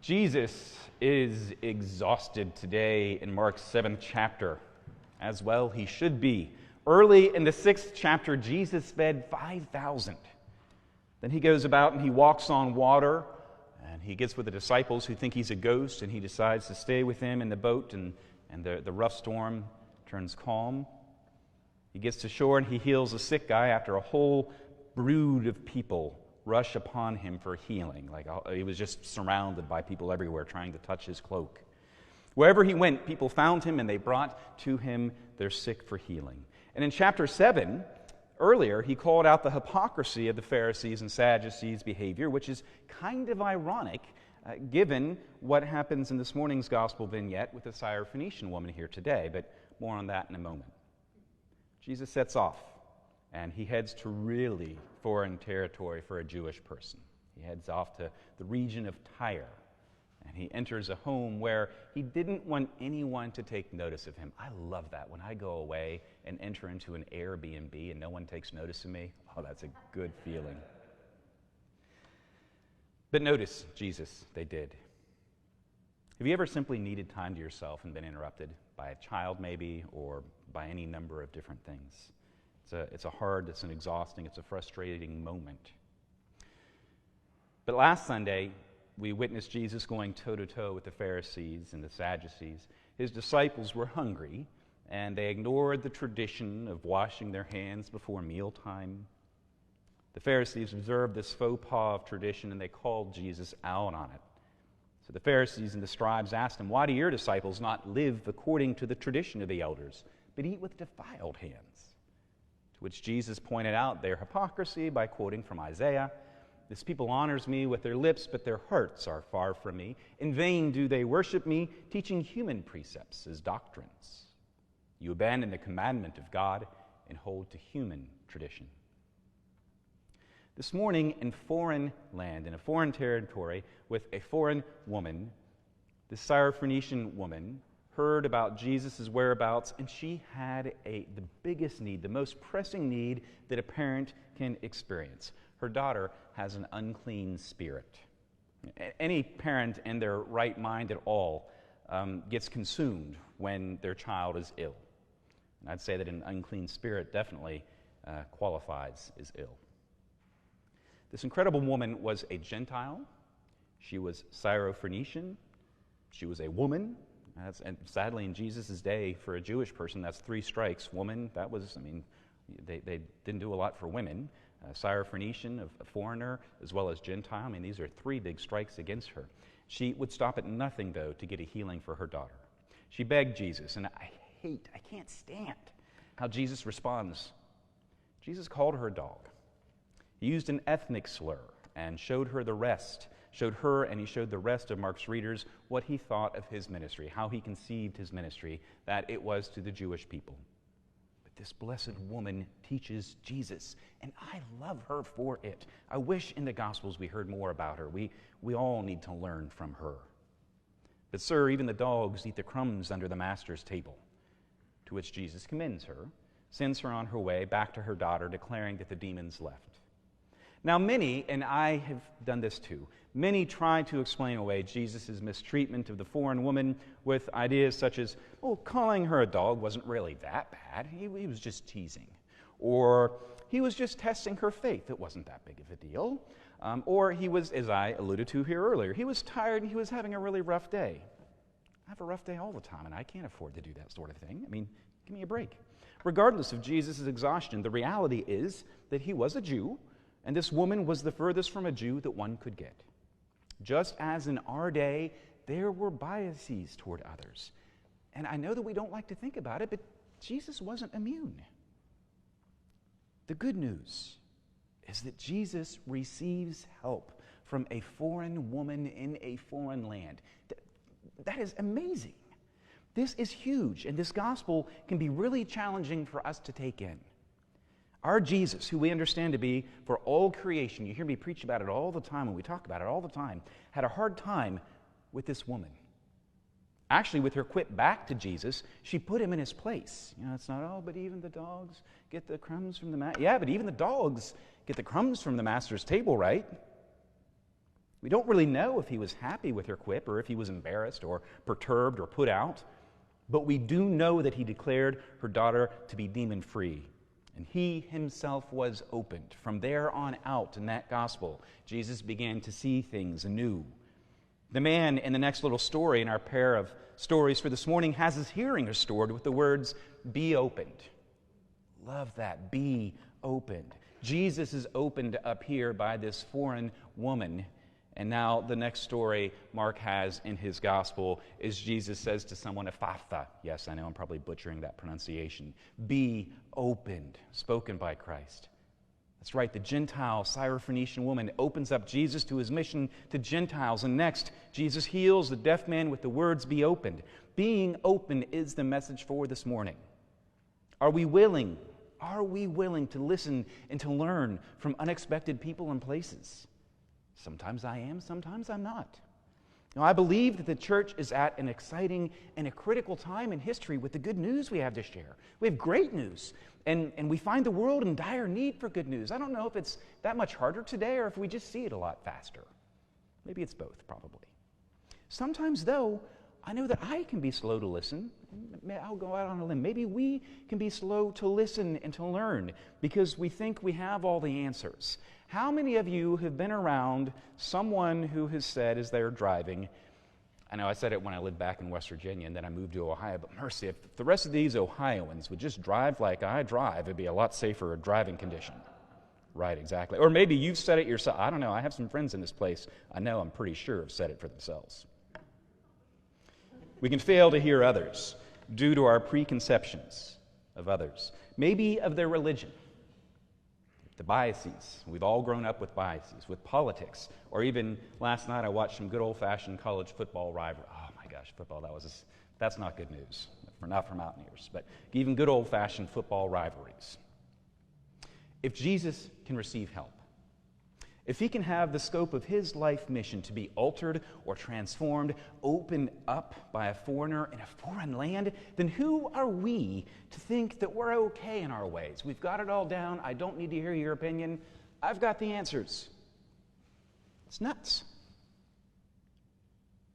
Jesus is exhausted today in Mark's 7th chapter, as well he should be. Early in the 6th chapter, Jesus fed 5,000. Then he goes about and he walks on water, and he gets with the disciples who think he's a ghost, and he decides to stay with them in the boat, and the rough storm turns calm. He gets to shore and he heals a sick guy after a whole brood of people rush upon him for healing. Like he was just surrounded by people everywhere trying to touch his cloak. Wherever he went, people found him and they brought to him their sick for healing. And in chapter 7, earlier, he called out the hypocrisy of the Pharisees and Sadducees' behavior, which is kind of ironic given what happens in this morning's gospel vignette with the Syrophoenician woman here today, but more on that in a moment. Jesus sets off, and he heads to really foreign territory for a Jewish person. He heads off to the region of Tyre, and he enters a home where he didn't want anyone to take notice of him. I love that. When I go away and enter into an Airbnb and no one takes notice of me, oh, that's a good feeling. But notice Jesus, they did. Have you ever simply needed time to yourself and been interrupted by a child maybe, or by any number of different things? It's an exhausting, it's a frustrating moment. But last Sunday, we witnessed Jesus going toe-to-toe with the Pharisees and the Sadducees. His disciples were hungry, and they ignored the tradition of washing their hands before mealtime. The Pharisees observed this faux pas of tradition, and they called Jesus out on it. So the Pharisees and the scribes asked him, "Why do your disciples not live according to the tradition of the elders, but eat with defiled hands?" To which Jesus pointed out their hypocrisy by quoting from Isaiah, "This people honors me with their lips, but their hearts are far from me. In vain do they worship me, teaching human precepts as doctrines. You abandon the commandment of God and hold to human tradition." This morning, in foreign land, in a foreign territory, with a foreign woman, the Syrophoenician woman heard about Jesus' whereabouts, and she had the biggest need, the most pressing need that a parent can experience. Her daughter has an unclean spirit. Any parent in their right mind at all gets consumed when their child is ill. And I'd say that an unclean spirit definitely qualifies as ill. This incredible woman was a Gentile. She was Syrophoenician. She was a woman. And sadly, in Jesus' day, for a Jewish person, that's 3 strikes. Woman, they didn't do a lot for women. Syrophoenician, a foreigner, as well as Gentile. These are 3 big strikes against her. She would stop at nothing, though, to get a healing for her daughter. She begged Jesus, and I can't stand how Jesus responds. Jesus called her a dog. He used an ethnic slur and showed her and he showed the rest of Mark's readers what he thought of his ministry, how he conceived his ministry, that it was to the Jewish people. But this blessed woman teaches Jesus, and I love her for it. I wish in the Gospels we heard more about her. We all need to learn from her. "But sir, even the dogs eat the crumbs under the master's table." To which Jesus commends her, sends her on her way back to her daughter, declaring that the demons left. Now many, and I have done this too, many try to explain away Jesus' mistreatment of the foreign woman with ideas such as, calling her a dog wasn't really that bad. He was just teasing. Or he was just testing her faith. It wasn't that big of a deal. Or he was, as I alluded to here earlier, he was tired and he was having a really rough day. I have a rough day all the time, and I can't afford to do that sort of thing. Give me a break. Regardless of Jesus' exhaustion, the reality is that he was a Jew, and this woman was the furthest from a Jew that one could get. Just as in our day, there were biases toward others. And I know that we don't like to think about it, but Jesus wasn't immune. The good news is that Jesus receives help from a foreign woman in a foreign land. That is amazing. This is huge, and this gospel can be really challenging for us to take in. Our Jesus, who we understand to be for all creation, you hear me preach about it all the time, and we talk about it all the time, had a hard time with this woman. Actually, with her quip back to Jesus, she put him in his place. It's not, but even the dogs get the crumbs from the master. Yeah, but even the dogs get the crumbs from the master's table, right? We don't really know if he was happy with her quip or if he was embarrassed or perturbed or put out, but we do know that he declared her daughter to be demon-free, and he himself was opened. From there on out in that gospel, Jesus began to see things anew. The man in the next little story in our pair of stories for this morning has his hearing restored with the words, "Be opened." Love that, be opened. Jesus is opened up here by this foreign woman. And now the next story Mark has in his gospel is Jesus says to someone, "Ephatha." Yes, I know I'm probably butchering that pronunciation. Be opened, spoken by Christ. That's right, the Gentile Syrophoenician woman opens up Jesus to his mission to Gentiles. And next, Jesus heals the deaf man with the words, "Be opened." Being open is the message for this morning. Are we willing to listen and to learn from unexpected people and places? Sometimes I am, sometimes I'm not. Now, I believe that the church is at an exciting and a critical time in history with the good news we have to share. We have great news, and we find the world in dire need for good news. I don't know if it's that much harder today or if we just see it a lot faster. Maybe it's both, probably. Sometimes, though, I know that I can be slow to listen. I'll go out on a limb. Maybe we can be slow to listen and to learn because we think we have all the answers. How many of you have been around someone who has said as they're driving, I know I said it when I lived back in West Virginia and then I moved to Ohio, but mercy, if the rest of these Ohioans would just drive like I drive, it'd be a lot safer driving condition. Right, exactly. Or maybe you've said it yourself. I don't know. I have some friends in this place I know I'm pretty sure have said it for themselves. We can fail to hear others due to our preconceptions of others, maybe of their religion. The biases. We've all grown up with biases, with politics. Or even last night I watched some good old-fashioned college football rivalry. Oh my gosh, football, that's not good news. Not for Mountaineers, but even good old-fashioned football rivalries. If Jesus can receive help, if he can have the scope of his life mission to be altered or transformed, opened up by a foreigner in a foreign land, then who are we to think that we're okay in our ways? We've got it all down. I don't need to hear your opinion. I've got the answers. It's nuts.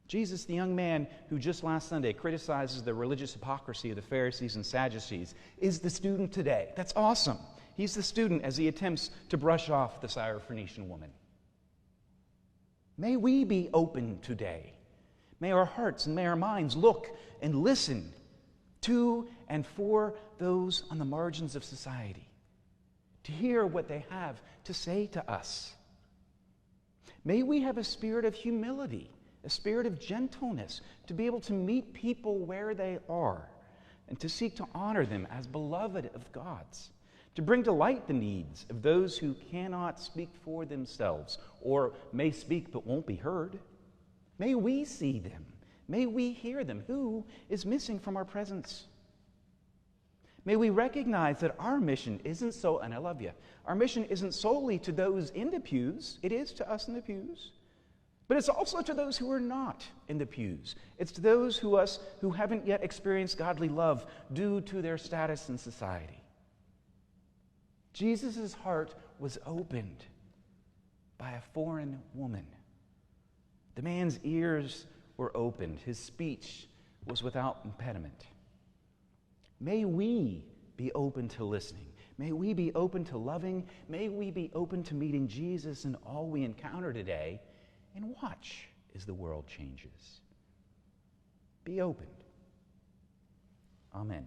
Jesus, the young man who just last Sunday criticizes the religious hypocrisy of the Pharisees and Sadducees, is the student today. That's awesome. He's the student as he attempts to brush off the Syrophoenician woman. May we be open today. May our hearts and may our minds look and listen to and for those on the margins of society, to hear what they have to say to us. May we have a spirit of humility, a spirit of gentleness, to be able to meet people where they are and to seek to honor them as beloved of God's, to bring to light the needs of those who cannot speak for themselves or may speak but won't be heard. May we see them. May we hear them. Who is missing from our presence? May we recognize that our mission isn't so, and I love you, our mission isn't solely to those in the pews. It is to us in the pews. But it's also to those who are not in the pews. It's to those who haven't yet experienced godly love due to their status in society. Jesus' heart was opened by a foreign woman. The man's ears were opened. His speech was without impediment. May we be open to listening. May we be open to loving. May we be open to meeting Jesus in all we encounter today and watch as the world changes. Be open. Amen.